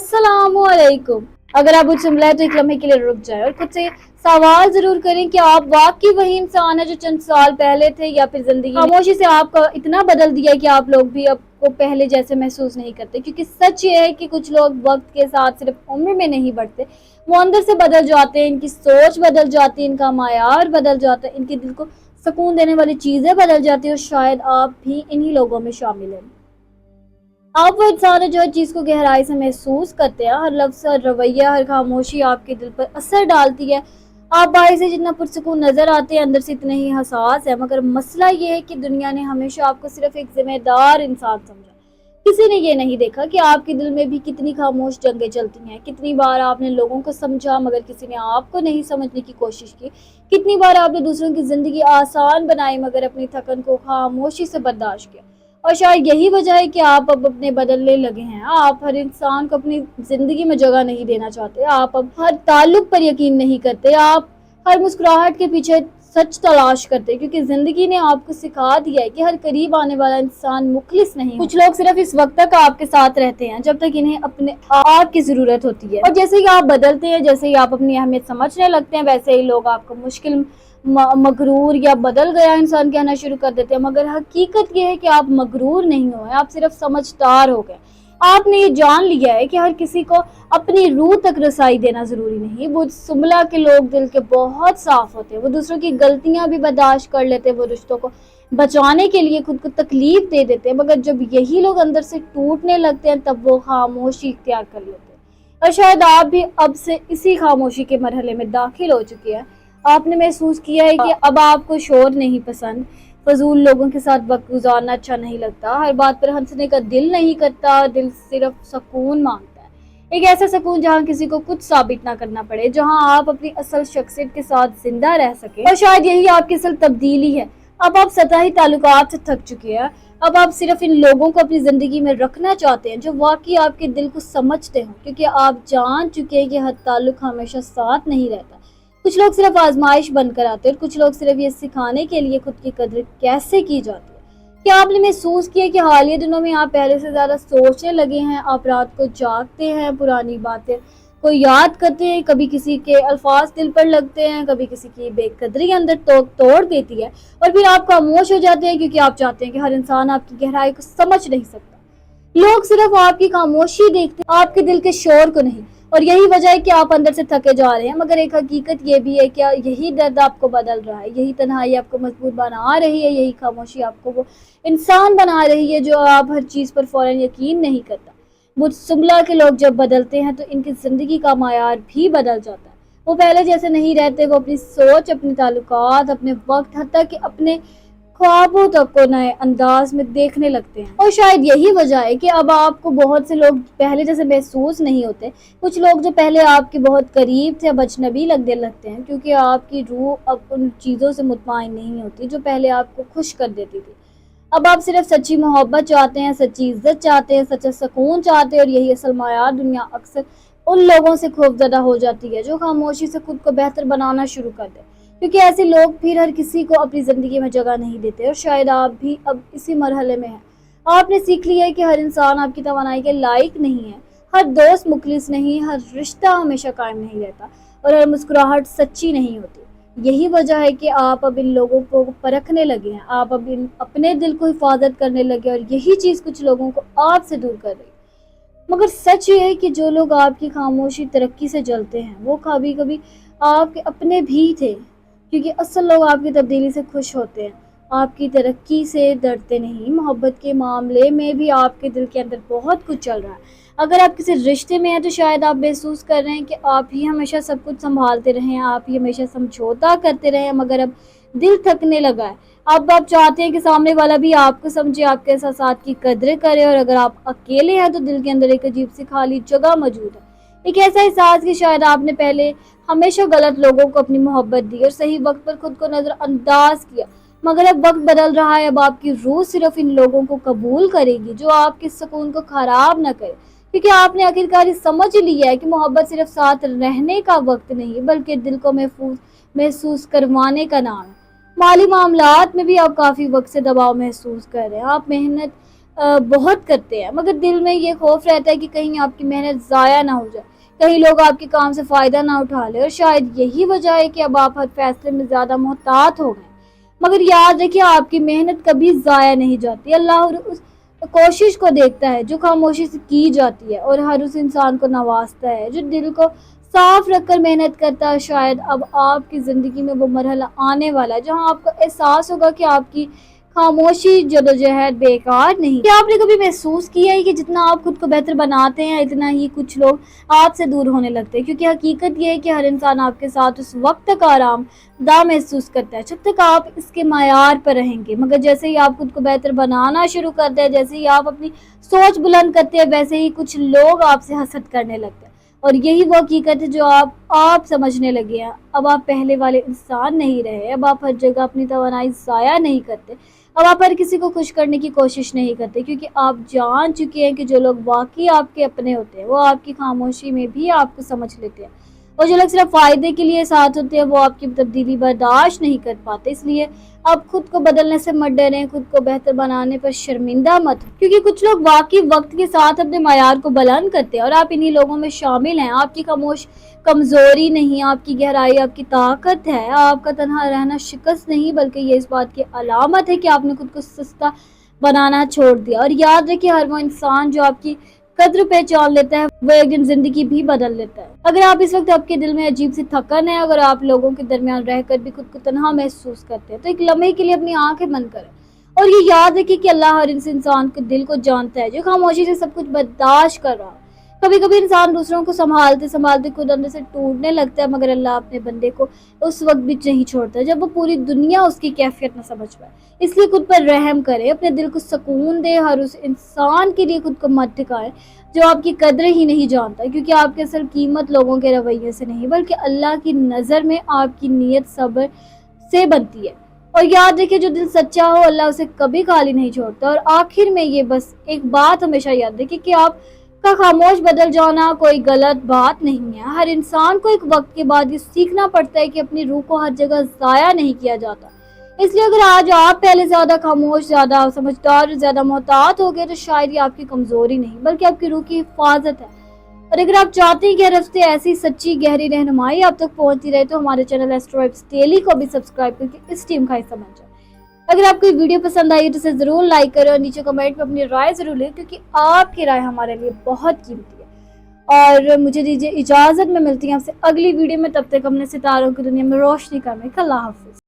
अस्सलाम वालेकुम। अगर आप मुझसे मिला है तो एक लम्हे के लिए रुक जाए और खुद से सवाल जरूर करें कि आप वाकई वही इंसान है जो चंद साल पहले थे, या फिर जिंदगी खामोशी से आपका इतना बदल दिया कि आप लोग भी अब को पहले जैसे महसूस नहीं करते। क्योंकि सच ये है कि कुछ लोग वक्त के साथ सिर्फ उम्र में नहीं बढ़ते, वो अंदर से बदल जाते हैं। इनकी सोच बदल जाती है, इनका मायार बदल जाता है, इनके दिल को सुकून देने वाली चीजें बदल जाती है। और शायद आप भी इन्हीं लोगों में शामिल हैं। आप वो इंसान है जो हर चीज़ को गहराई से महसूस करते हैं। हर लफ्ज़, हर रवैया, हर खामोशी आपके दिल पर असर डालती है। आप बाहर से जितना पुरसुकून नज़र आते हैं, अंदर से इतने ही हसास है। मगर मसला ये है कि दुनिया ने हमेशा आपको सिर्फ एक जिम्मेदार इंसान समझा। किसी ने ये नहीं देखा कि आपके दिल में भी कितनी खामोश जंगें चलती हैं। कितनी बार आपने लोगों को समझा मगर किसी ने आपको नहीं समझने की कोशिश की। कितनी बार आपने दूसरों की ज़िंदगी आसान बनाई मगर अपनी थकन को खामोशी से बर्दाश्त किया। और शायद यही वजह है कि आप अब अपने बदलने लगे हैं। आप हर इंसान को अपनी जिंदगी में जगह नहीं देना चाहते। आप अब हर ताल्लुक पर यकीन नहीं करते। आप हर मुस्कुराहट के पीछे सच तलाश करते, क्योंकि जिंदगी ने आपको सिखा दिया है कि हर करीब आने वाला इंसान मुखलिस नहीं। कुछ लोग सिर्फ इस वक्त तक आपके साथ रहते हैं जब तक इन्हें अपने आप की जरूरत होती है। और जैसे ही आप बदलते हैं, जैसे ही आप अपनी अहमियत समझने लगते हैं, वैसे ही लोग आपको मुश्किल, मगरूर या बदल गया इंसान कहना शुरू कर देते हैं। मगर हकीकत ये है कि आप मगरूर नहीं हुए, आप सिर्फ समझदार हो गए। आपने ये जान लिया है कि हर किसी को अपनी रूह तक रसाई देना जरूरी नहीं। वो सुमला के लोग दिल के बहुत साफ होते हैं, वो दूसरों की गलतियां भी बर्दाश्त कर लेते हैं, वो रिश्तों को बचाने के लिए खुद को तकलीफ दे देते हैं। मगर जब यही लोग अंदर से टूटने लगते हैं, तब वो खामोशी इख्तियार कर लेते हैं। और शायद आप भी अब से इसी खामोशी के मरहले में दाखिल हो चुके हैं। आपने महसूस किया है कि अब आपको शोर नहीं पसंद, फजूल लोगों के साथ वक्त गुजारना अच्छा नहीं लगता, हर बात पर हंसने का दिल नहीं करता, दिल सिर्फ सुकून मांगता है। एक ऐसा सुकून जहाँ किसी को कुछ साबित ना करना पड़े, जहाँ आप अपनी असल शख्सियत के साथ जिंदा रह सके। और शायद यही आपकी असल तब्दीली है। अब आप सतही ताल्लुकात से थक चुके हैं। अब आप सिर्फ इन लोगों को अपनी जिंदगी में रखना चाहते हैं जो वाकई आपके दिल को समझते हो, क्योंकि आप जान चुके हैं कि हर ताल्लुक हमेशा साथ नहीं रहता। कुछ लोग सिर्फ आजमाइश बनकर आते हैं और कुछ लोग सिर्फ ये सिखाने के लिए खुद की कदर कैसे की जाती है। क्या आपने महसूस किया कि हालिया दिनों में आप पहले से ज्यादा सोचने लगे हैं? आप रात को जागते हैं, पुरानी बातें को याद करते हैं, कभी किसी के अल्फाज दिल पर लगते हैं, कभी किसी की बेकदरी अंदर तोड़ देती है, और फिर आप खामोश हो जाते हैं क्योंकि आप चाहते हैं कि हर इंसान आपकी गहराई को समझ नहीं सकता। लोग सिर्फ आपकी खामोशी देखते हैं, आपके दिल के शोर को नहीं। और यही वजह है कि आप अंदर से थके जा रहे हैं। मगर एक हकीकत ये भी है कि यही दर्द आपको बदल रहा है, यही तन्हाई आपको मजबूत बना रही है, यही खामोशी आपको वो इंसान बना रही है जो आप हर चीज़ पर फौरन यकीन नहीं करता। मुझ सुमला के लोग जब बदलते हैं तो इनकी ज़िंदगी का मायार भी बदल जाता है। वो पहले जैसे नहीं रहते। वो अपनी सोच, अपने ताल्लुकात, अपने वक्त, हत्ता कि अपने ख्वाबों तक को नए अंदाज में देखने लगते हैं। और शायद यही वजह है कि अब आपको बहुत से लोग पहले जैसे महसूस नहीं होते। कुछ लोग जो पहले आपके बहुत करीब थे अब अजनबी लगने लगते हैं, क्योंकि आपकी रूह अब उन चीज़ों से मुतमईन नहीं होती जो पहले आपको खुश कर देती थी। अब आप सिर्फ सच्ची मोहब्बत चाहते हैं, सच्ची इज्जत चाहते हैं, सच्चा सुकून चाहते हैं। और यही असल मायार दुनिया अक्सर उन लोगों से खौफजदा हो जाती है जो खामोशी से खुद को बेहतर बनाना शुरू कर दे, क्योंकि ऐसे लोग फिर हर किसी को अपनी ज़िंदगी में जगह नहीं देते। और शायद आप भी अब इसी मरहले में हैं। आपने सीख लिया है कि हर इंसान आपकी तवानाई के लायक नहीं है, हर दोस्त मुखलिस नहीं, हर रिश्ता हमेशा कायम नहीं रहता, और हर मुस्कुराहट सच्ची नहीं होती। यही वजह है कि आप अब इन लोगों को परखने लगे हैं। आप अब अपने दिल को हिफाजत करने लगे, और यही चीज़ कुछ लोगों को आपसे दूर कर रही है। मगर सच ये है कि जो लोग आपकी खामोशी तरक्की से जलते हैं वो कभी कभी आपके अपने भी थे, क्योंकि असल लोग आपकी तब्दीली से खुश होते हैं, आपकी तरक्की से डरते नहीं। मोहब्बत के मामले में भी आपके दिल के अंदर बहुत कुछ चल रहा है। अगर आप किसी रिश्ते में हैं तो शायद आप महसूस कर रहे हैं कि आप ही हमेशा सब कुछ संभालते रहें, आप ही हमेशा समझौता करते रहें। मगर अब दिल थकने लगा है। अब आप चाहते हैं कि सामने वाला भी आपको समझे, आपके एहसास की कदर करे। और अगर आप अकेले हैं तो दिल के अंदर एक अजीब सी खाली जगह मौजूद है, एक ऐसा एहसास कि शायद आपने पहले हमेशा गलत लोगों को अपनी मोहब्बत दी और सही वक्त पर खुद को नजरअंदाज किया। मगर अब वक्त बदल रहा है। अब आपकी रूह सिर्फ इन लोगों को कबूल करेगी जो आपके सुकून को खराब न करे, क्योंकि आपने आखिरकार समझ लिया है कि मोहब्बत सिर्फ साथ रहने का वक्त नहीं बल्कि दिल को महसूस करवाने का नाम है। माली मामलात में भी आप काफ़ी वक्त से दबाव महसूस कर रहे हैं। आप मेहनत بہت کرتے ہیں، مگر دل میں یہ خوف رہتا ہے کہ کہیں آپ کی محنت ضائع نہ ہو جائے، کہیں لوگ آپ کے کام سے فائدہ نہ اٹھا لے، اور شاید یہی وجہ ہے کہ اب آپ ہر فیصلے میں زیادہ محتاط ہو گئے۔ مگر یاد رکھیے، آپ کی محنت کبھی ضائع نہیں جاتی۔ اللہ اس کوشش کو دیکھتا ہے جو خاموشی سے کی جاتی ہے، اور ہر اس انسان کو نوازتا ہے جو دل کو صاف رکھ کر محنت کرتا ہے۔ شاید اب آپ کی زندگی میں وہ مرحلہ آنے والا ہے جہاں آپ کو احساس ہوگا کہ آپ کی خاموشی جدوجہد بیکار نہیں۔ کیا آپ نے کبھی محسوس کیا ہے کہ جتنا آپ خود کو بہتر بناتے ہیں اتنا ہی کچھ لوگ آپ سے دور ہونے لگتے ہیں؟ کیونکہ حقیقت یہ ہے کہ ہر انسان آپ کے ساتھ اس وقت تک آرام دہ محسوس کرتا ہے جب تک آپ اس کے معیار پر رہیں گے، مگر جیسے ہی آپ خود کو بہتر بنانا شروع کرتے ہیں، جیسے ہی آپ اپنی سوچ بلند کرتے ہیں، ویسے ہی کچھ لوگ آپ سے حسد کرنے لگتے ہیں، اور یہی وہ حقیقت ہے جو آپ سمجھنے لگے ہیں۔ اب آپ پہلے والے انسان نہیں رہے، اب آپ ہر جگہ اپنی توانائی ضائع نہیں کرتے، اب آپ ہر کسی کو خوش کرنے کی کوشش نہیں کرتے، کیونکہ آپ جان چکے ہیں کہ جو لوگ واقعی آپ کے اپنے ہوتے ہیں وہ آپ کی خاموشی میں بھی آپ کو سمجھ لیتے ہیں، اور جو لوگ صرف فائدے کے لیے ساتھ ہوتے ہیں وہ آپ کی تبدیلی برداشت نہیں کر پاتے۔ اس لیے آپ خود کو بدلنے سے مت ڈریں، خود کو بہتر بنانے پر شرمندہ مت ہو، کیونکہ کچھ لوگ واقعی وقت کے ساتھ اپنے معیار کو بلند کرتے ہیں، اور آپ انہی لوگوں میں شامل ہیں۔ آپ کی خاموش کمزوری نہیں، آپ کی گہرائی آپ کی طاقت ہے۔ آپ کا تنہا رہنا شکست نہیں، بلکہ یہ اس بات کی علامت ہے کہ آپ نے خود کو سستا بنانا چھوڑ دیا۔ اور یاد رکھیے، ہر وہ انسان جو آپ کی قدر پہچان لیتا ہے وہ ایک دن زندگی بھی بدل لیتا ہے۔ اگر آپ اس وقت آپ کے دل میں عجیب سی تھکن ہے، اگر آپ لوگوں کے درمیان رہ کر بھی خود کو تنہا محسوس کرتے ہیں، تو ایک لمحے کے لیے اپنی آنکھیں بند کریں اور یہ یاد رکھیے کہ اللہ ہر اس انسان کے دل کو جانتا ہے جو خاموشی سے سب کچھ برداشت کر رہا ہے۔ کبھی کبھی انسان دوسروں کو سنبھالتے سنبھالتے خود اندر سے ٹوٹنے لگتا ہے، مگر اللہ اپنے بندے کو اس وقت بھی نہیں چھوڑتا جب وہ پوری دنیا اس کی کیفیت نہ سمجھ پائے۔ اس لیے خود پر رحم کرے، اپنے دل کو سکون دے، ہر اس انسان کے لیے خود کو مت ٹھکائے جو آپ کی قدر ہی نہیں جانتا، کیونکہ آپ کی اصل قیمت لوگوں کے رویے سے نہیں بلکہ اللہ کی نظر میں آپ کی نیت صبر سے بنتی ہے۔ اور یاد رکھے، جو دل سچا ہو اللہ اسے کبھی خالی نہیں چھوڑتا۔ اور آخر میں یہ بس ایک بات ہمیشہ یاد رکھے کہ آپ کا خاموش بدل جانا کوئی غلط بات نہیں ہے۔ ہر انسان کو ایک وقت کے بعد یہ سیکھنا پڑتا ہے کہ اپنی روح کو ہر جگہ ضائع نہیں کیا جاتا۔ اس لیے اگر آج آپ پہلے زیادہ خاموش، زیادہ سمجھدار، زیادہ محتاط ہو گئے تو شاید یہ آپ کی کمزوری نہیں بلکہ آپ کی روح کی حفاظت ہے۔ اور اگر آپ چاہتے ہیں کہ ہر ہفتے ایسی سچی گہری رہنمائی آپ تک پہنچتی رہے تو ہمارے چینل ایسٹرو وائبس ڈیلی کو بھی سبسکرائب کر کے اس ٹیم کا حصہ بن جائے۔ اگر آپ کو یہ ویڈیو پسند آئی تو اسے ضرور لائک کریں اور نیچے کمنٹ میں اپنی رائے ضرور لیں، کیونکہ آپ کی رائے ہمارے لیے بہت قیمتی ہے۔ اور مجھے دیجیے اجازت، میں ملتی ہوں آپ سے اگلی ویڈیو میں، تب تک اپنے ستاروں کی دنیا میں روشنی کرنے کا اللہ حافظ۔